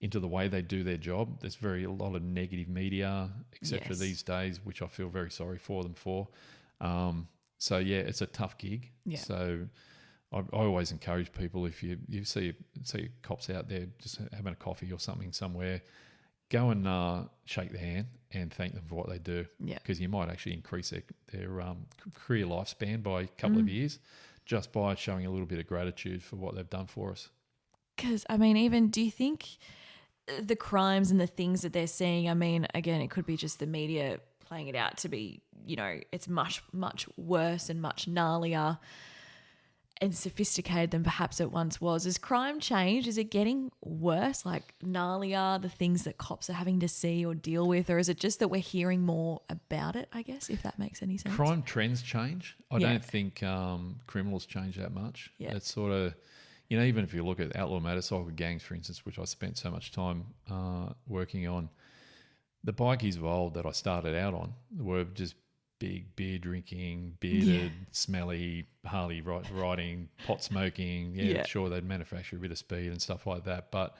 the way they do their job. There's a lot of negative media, etc. these days, which I feel very sorry for them for. So yeah, it's a tough gig. Yeah. So I always encourage people, if you see cops out there just having a coffee or something somewhere, go and shake their hand and thank them for what they do. Yeah. Because you might actually increase their career lifespan by a couple of years just by showing a little bit of gratitude for what they've done for us. Because, I mean, even do you think the crimes and the things that they're seeing, I mean, again, it could be just the media playing it out to be, you know, it's much, much worse and much gnarlier and sophisticated than perhaps it once was. Has crime changed? Is it getting worse, like gnarlier, the things that cops are having to see or deal with? Or is it just that we're hearing more about it, I guess, if that makes any sense? Crime trends change. I don't think criminals change that much. Yeah. It's sort of, you know, even if you look at outlaw motorcycle gangs, for instance, which I spent so much time working on, the bikies of old that I started out on were just big beer drinking, bearded, smelly, Harley riding, pot smoking. Sure, they'd manufacture a bit of speed and stuff like that, but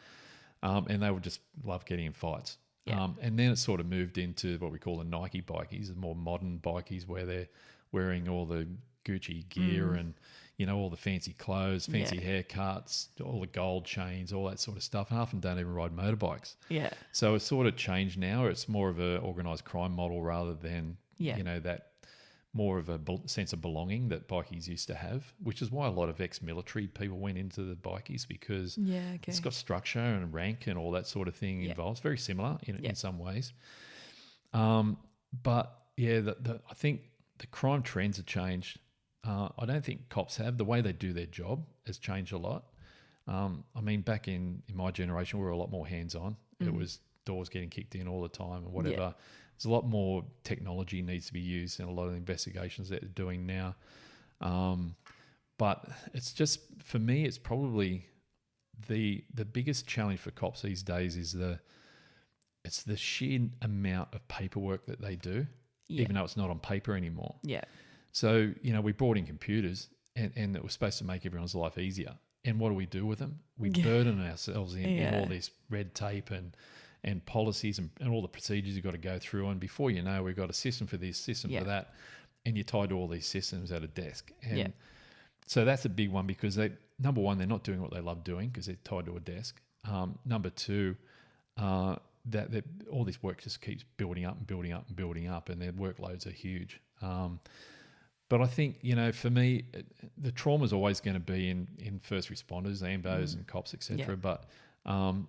and they would just love getting in fights. And then it sort of moved into what we call the Nike bikies, the more modern bikies, where they're wearing all the Gucci gear and, you know, all the fancy clothes, fancy haircuts, all the gold chains, all that sort of stuff. And often don't even ride motorbikes. Yeah. So it's sort of changed now. It's more of an organised crime model rather than, you know, that more of a sense of belonging that bikies used to have, which is why a lot of ex-military people went into the bikies, because it's got structure and rank and all that sort of thing involved. It's very similar in some ways. But yeah, I think the crime trends have changed. I don't think cops have. The way they do their job has changed a lot. I mean, back in my generation, we were a lot more hands-on. It was doors getting kicked in all the time and whatever. There's a lot more technology needs to be used in a lot of the investigations that they're doing now. But it's just, for me, it's probably the biggest challenge for cops these days is it's the sheer amount of paperwork that they do, even though it's not on paper anymore. Yeah. So, you know, we brought in computers and it was supposed to make everyone's life easier. And what do we do with them? We burden ourselves in all this red tape and policies and all the procedures you've got to go through. And before you know, we've got a system for this, system for that, and you're tied to all these systems at a desk. And so that's a big one, because number one, they're not doing what they love doing because they're tied to a desk. Number two, that all this work just keeps building up and building up and building up, and their workloads are huge. But I think, you know, for me, the trauma is always going to be in first responders, AMBOs and cops, etc. But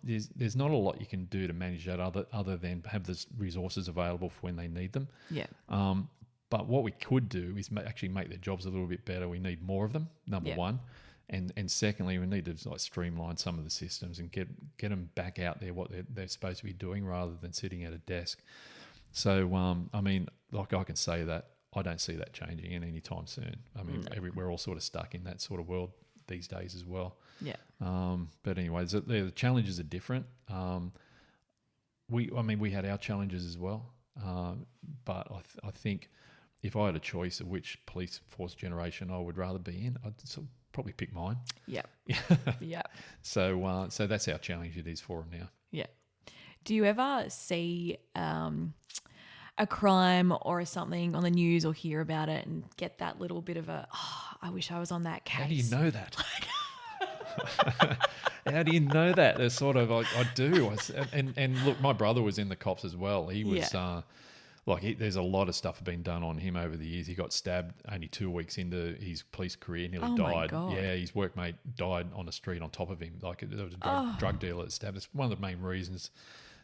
there's not a lot you can do to manage that other than have the resources available for when they need them. Yeah. But what we could do is actually make their jobs a little bit better. We need more of them, number one. And secondly, we need to streamline some of the systems and get them back out there what they're supposed to be doing rather than sitting at a desk. So, I mean, like I can say that I don't see that changing in any time soon. I mean, we're all sort of stuck in that sort of world these days as well. Yeah. But anyways, the challenges are different. We had our challenges as well. But I think if I had a choice of which police force generation I would rather be in, I'd probably pick mine. Yeah. Yeah. So that's how challenge it is for them now. Yeah. Do you ever see a crime or something on the news or hear about it and get that little bit of I wish I was on that case? How do you know that? How do you know that? There's sort of, I do. And look, my brother was in the cops as well. He was, there's a lot of stuff been done on him over the years. He got stabbed only 2 weeks into his police career, nearly died. My God. Yeah, his workmate died on the street on top of him. Like, there was a drug dealer that stabbed. It's one of the main reasons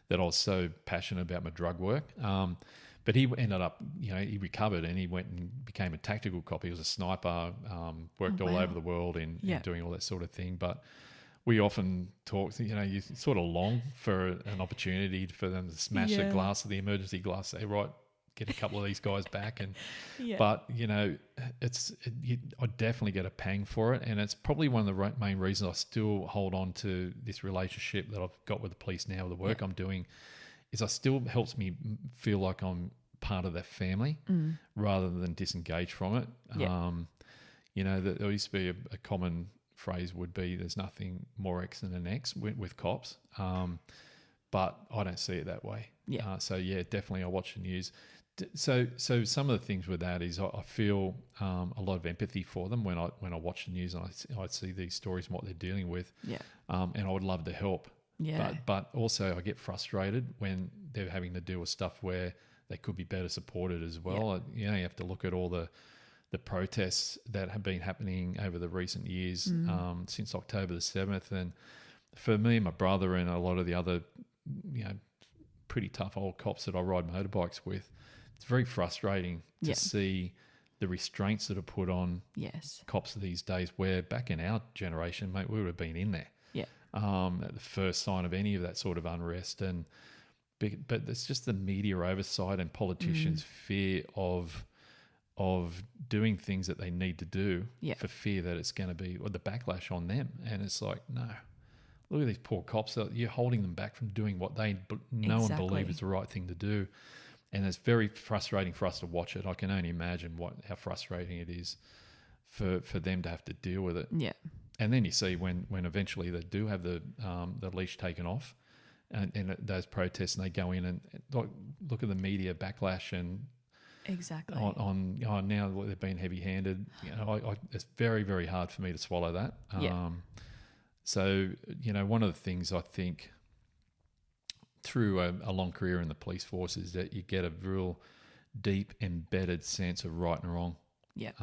that I was so passionate about my drug work. But he ended up, he recovered and he went and became a tactical cop. He was a sniper, worked all over the world in doing all that sort of thing. But we often talk, you sort of long for an opportunity for them to smash the glass of the emergency glass, say, right, get a couple of these guys back. And But, I definitely get a pang for it. And it's probably one of the main reasons I still hold on to this relationship that I've got with the police now, the work I'm doing, is it still helps me feel like I'm part of that family rather than disengage from it. Yeah. There used to be a common phrase would be there's nothing more X than an X with cops. But I don't see it that way. Yeah. Definitely I watch the news. So some of the things with that is I feel a lot of empathy for them when I watch the news and I see these stories and what they're dealing with. Yeah. And I would love to help. Yeah. But also I get frustrated when they're having to deal with stuff where they could be better supported as well. Yeah. You have to look at all the protests that have been happening over the recent years since October the 7th. And for me and my brother and a lot of the other, pretty tough old cops that I ride motorbikes with, it's very frustrating to see the restraints that are put on cops these days, where back in our generation, mate, we would have been in there. Yeah. At the first sign of any of that sort of unrest. But it's just the media oversight and politicians' fear of doing things that they need to do for fear that it's going to be the backlash on them. And it's like, no, look at these poor cops. You're holding them back from doing what they know and believe is the right thing to do. And it's very frustrating for us to watch it. I can only imagine how frustrating it is for them to have to deal with it. Yeah. And then you see when eventually they do have the leash taken off and those protests, and they go in and look at the media backlash and exactly on now they've been heavy-handed. It's very, very hard for me to swallow that. So one of the things I think through a long career in the police force is that you get a real deep embedded sense of right and wrong. Yeah.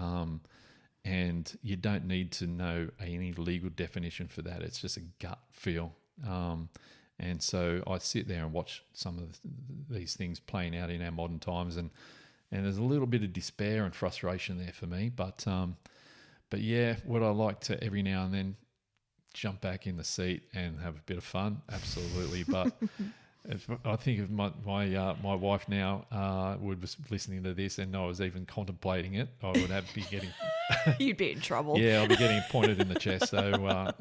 And you don't need to know any legal definition for that. It's just a gut feel. And so I sit there and watch some of these things playing out in our modern times, and there's a little bit of despair and frustration there for me. But yeah, would I like to every now and then jump back in the seat and have a bit of fun? Absolutely. But I think if my wife now would be listening to this and I was even contemplating it, I would be getting... You'd be in trouble. Yeah, I'll be getting pointed in the chest. So...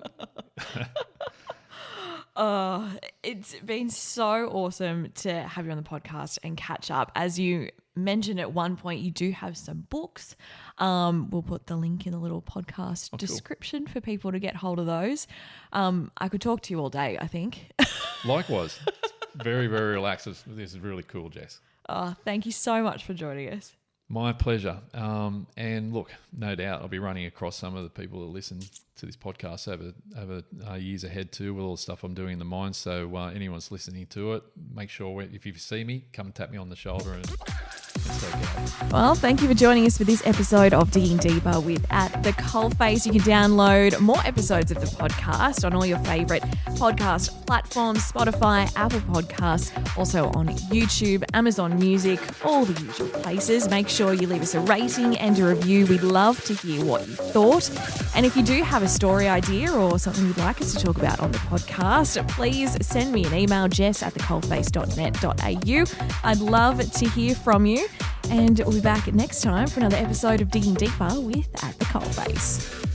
It's been so awesome to have you on the podcast and catch up. As you mentioned at one point, you do have some books. We'll put the link in the little podcast description for people to get hold of those. I could talk to you all day, I think. Likewise. It's very, very relaxed. This is really cool, Jess. Thank you so much for joining us. My pleasure. And look, no doubt I'll be running across some of the people that listen to this podcast over years ahead too, with all the stuff I'm doing in the mine. So anyone's listening to it, make sure if you see me, come tap me on the shoulder and let's go. Well, thank you for joining us for this episode of Digging Deeper with At the Coalface. You can download more episodes of the podcast on all your favourite podcast platforms, Spotify, Apple Podcasts, also on YouTube, Amazon Music, all the usual places. Make sure you leave us a rating and a review. We'd love to hear what you thought. And if you do have a story idea or something you'd like us to talk about on the podcast, please send me an email, jess@thecoalface.net.au. I'd love to hear from you. And we'll be back next time for another episode of Digging Deeper with At the Coalface.